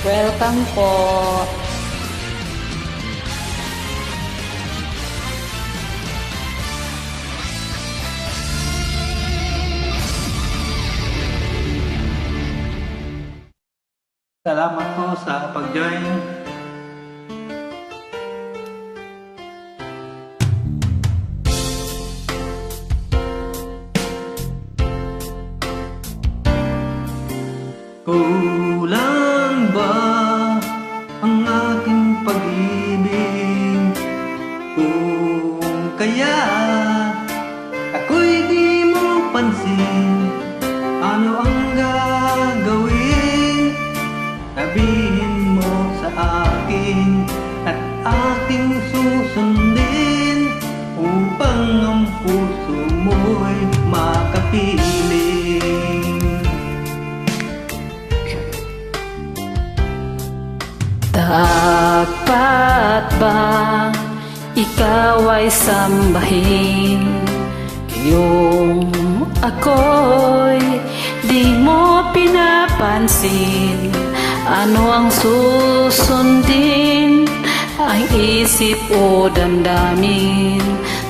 Welcome po. Salamat po sa pag-join. Kulang ba ang aking pag-ibig? Kung kaya ako'y di mo pansin, ano ang gagawin? Sabihin mo sa akin at aking susundin upang ang puso mo'y makapiling. Dapat ba ikaw ay sambahin? Yung ako'y di mo pinapansin. Ano ang susundin? Ang isip o damdamin?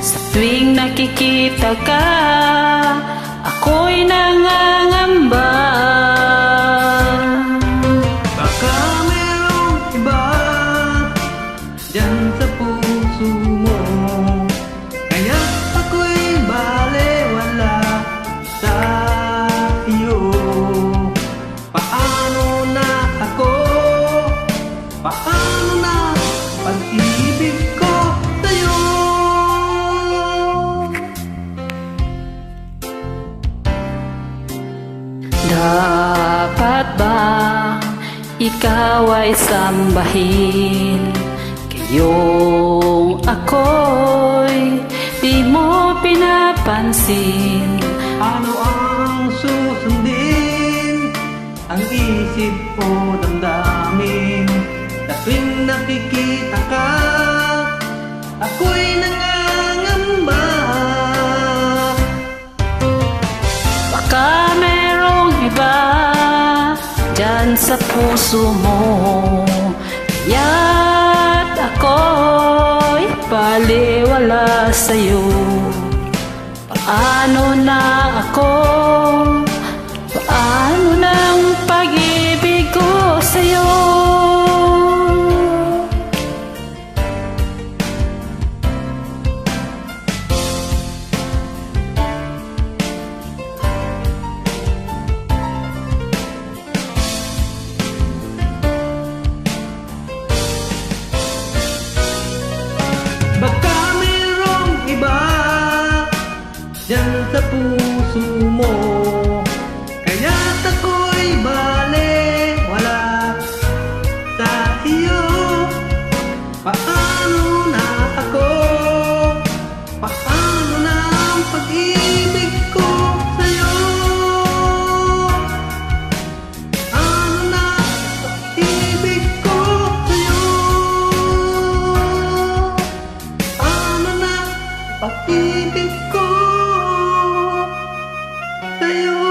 Sa tuwing nakikita ka, ako'y nangangamba. Baka merong iba dyan sa puso mo, kaya ako'y balewala sa iyo. Paano na ako? Paano na pag-ibig ko sa'yo? Dapat ba ikaw ay sambahin? Kayong ako'y di mo pinapansin. Ano ang susundin? Ang isip o damdamin? Sa tuwing nakikita ka, ako'y nangangamba. Baka merong iba dyan sa puso mo, kaya't ako'y baliwala sa'yo. Paano na ako? Paano ng pag-ibig ko sa'yo? Baka mayroong iba dyan sa puso mo, kaya't ako'y balewala sa iyo. Paano na ako? Paano na ang pag-ibig ko sa'yo? Ano na pag-ibig ko sa'yo? Ano na pag-ibig ko sa'yo?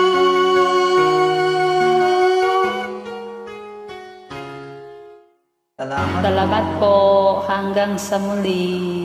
Salamat po. Hanggang sa muli.